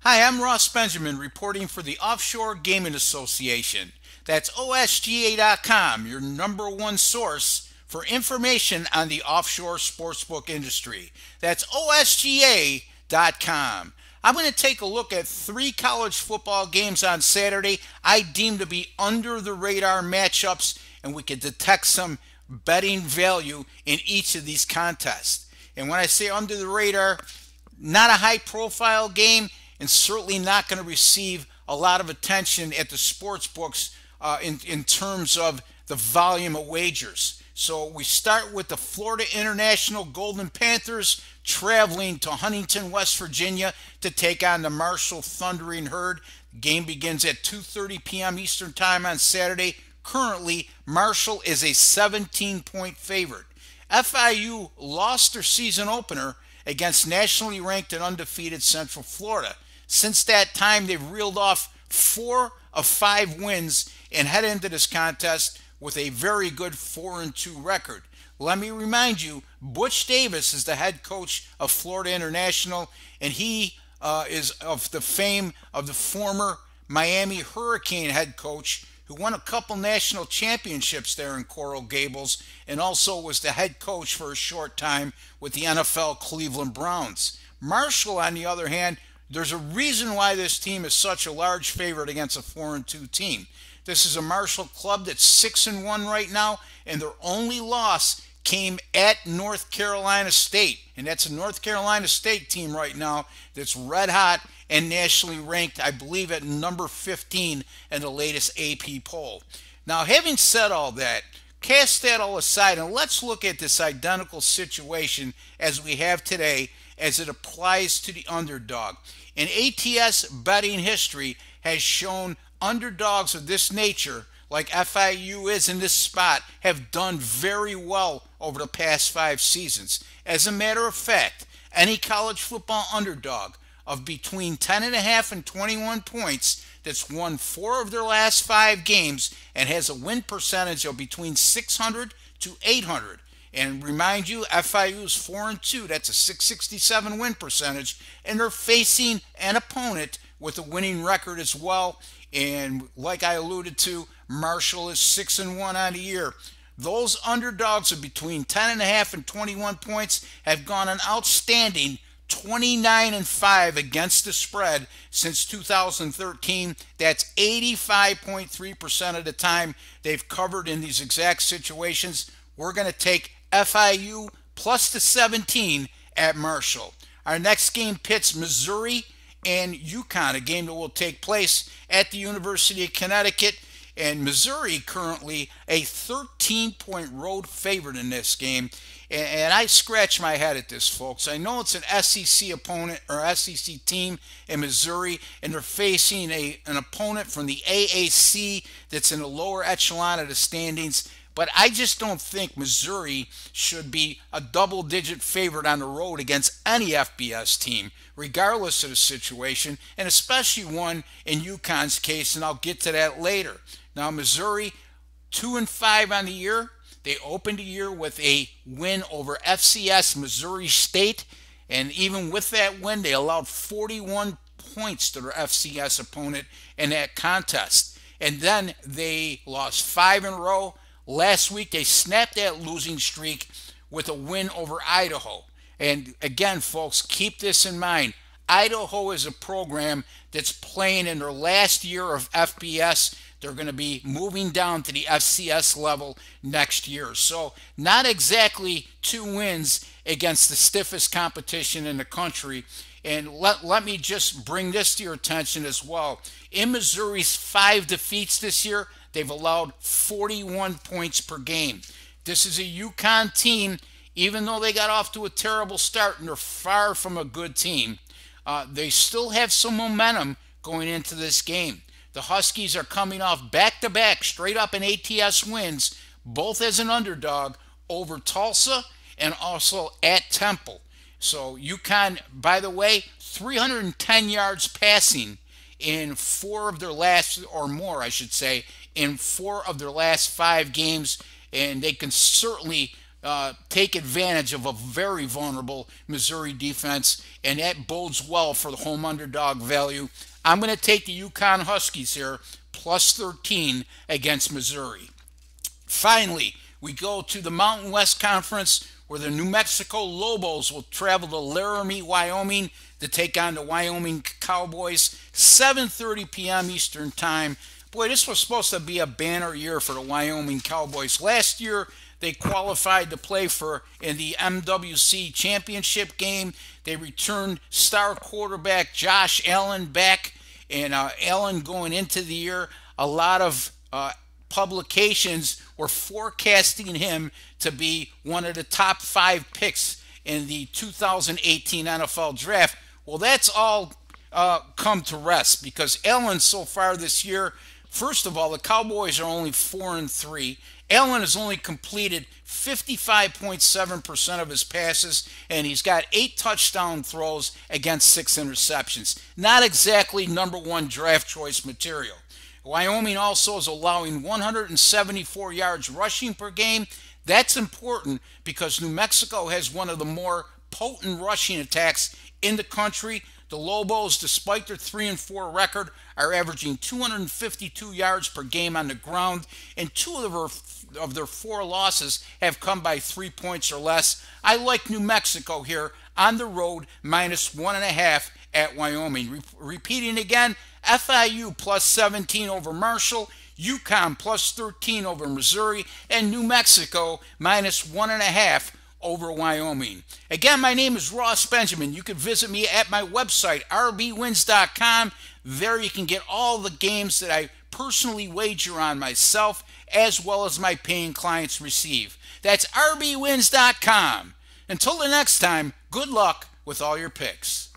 Hi, I'm Ross Benjamin reporting for the Offshore Gaming Association. That's OSGA.com, your number one source for information on the offshore sportsbook industry. That's OSGA.com. I'm going to take a look at 3 college football games on Saturday I deem to be under the radar matchups, and we can detect some betting value in each of these contests. And when I say under the radar, not a high profile game, and certainly not going to receive a lot of attention at the sports books in terms of the volume of wagers. So we start with the Florida International Golden Panthers traveling to Huntington, West Virginia to take on the Marshall Thundering Herd. The game begins at 2:30 p.m. Eastern Time on Saturday. Currently, Marshall is a 17-point favorite. FIU lost their season opener against nationally ranked and undefeated Central Florida. Since that time, they've reeled off 4 of 5 wins and head into this contest with a very good 4-2 record. Let me remind you, Butch Davis is the head coach of Florida International, and he is of the fame of the former Miami Hurricane head coach who won a couple national championships there in Coral Gables and also was the head coach for a short time with the NFL Cleveland Browns. Marshall, on the other hand, there's a reason why this team is such a large favorite against a 4-2 team. This is a Marshall club that's 6-1 right now, and their only loss came at North Carolina State. And that's a North Carolina State team right now that's red hot and nationally ranked, I believe, at number 15 in the latest AP poll. Now, having said all that, cast that all aside and let's look at this identical situation as we have today as it applies to the underdog. And ATS betting history has shown underdogs of this nature, like FIU is in this spot, have done very well over the past 5 seasons. As a matter of fact, any college football underdog of between 10.5 and 21 points that's won 4 of their last 5 games and has a win percentage of between 600 to 800. And remind you, FIU is 4-2. That's a 667 win percentage, and they're facing an opponent with a winning record as well. And like I alluded to, Marshall is 6-1 on the year. Those underdogs of between 10.5 and 21 points have gone an outstanding 29-5 against the spread since 2013. That's 85.3% of the time they've covered in these exact situations. We're going to take FIU plus the 17 at Marshall. Our next game pits Missouri and UConn, a game that will take place at the University of Connecticut. And Missouri currently a 13-point road favorite in this game. And I scratch my head at this, folks. I know it's an SEC opponent or SEC team in Missouri, and they're facing an opponent from the AAC that's in the lower echelon of the standings. But I just don't think Missouri should be a double-digit favorite on the road against any FBS team, regardless of the situation, and especially one in UConn's case, and I'll get to that later. Now, Missouri, 2-5 on the year. They opened the year with a win over FCS Missouri State, and even with that win, they allowed 41 points to their FCS opponent in that contest. And then they lost 5 in a row. Last week, they snapped that losing streak with a win over Idaho. And again, folks, keep this in mind. Idaho is a program that's playing in their last year of FBS. They're going to be moving down to the FCS level next year. So not exactly 2 wins against the stiffest competition in the country. And let me just bring this to your attention as well. In Missouri's 5 defeats this year, they've allowed 41 points per game. This is a UConn team, even though they got off to a terrible start and they're far from a good team, they still have some momentum going into this game. The Huskies are coming off back-to-back straight-up and ATS wins, both as an underdog over Tulsa and also at Temple. So UConn, by the way, 310 yards passing in 4 of their last, or more I should say, in 4 of their last 5 games, and they can certainly take advantage of a very vulnerable Missouri defense, and that bodes well for the home underdog value. I'm going to take the UConn Huskies here, plus 13 against Missouri. Finally, we go to the Mountain West Conference, where the New Mexico Lobos will travel to Laramie, Wyoming to take on the Wyoming Cowboys, 7:30 p.m. Eastern Time. Boy, this was supposed to be a banner year for the Wyoming Cowboys. Last year, they qualified to play in the MWC championship game. They returned star quarterback Josh Allen back, and Allen going into the year, a lot of publications were forecasting him to be one of the top 5 picks in the 2018 NFL Draft. Well, that's all come to rest, because Allen so far this year, first of all, the Cowboys are only 4-3. Allen has only completed 55.7% of his passes, and he's got 8 touchdown throws against 6 interceptions. Not exactly number 1 draft choice material. Wyoming also is allowing 174 yards rushing per game. That's important because New Mexico has one of the more potent rushing attacks in the country. The Lobos, despite their 3-4 record, are averaging 252 yards per game on the ground, and 2 of their 4 losses have come by 3 points or less. I like New Mexico here on the road, minus 1.5 at Wyoming. Repeating again, FIU plus 17 over Marshall, UConn plus 13 over Missouri, and New Mexico minus 1.5 over Wyoming. Again, my name is Ross Benjamin. You can visit me at my website, rbwins.com. There you can get all the games that I personally wager on myself, as well as my paying clients receive. That's rbwins.com. Until the next time, good luck with all your picks.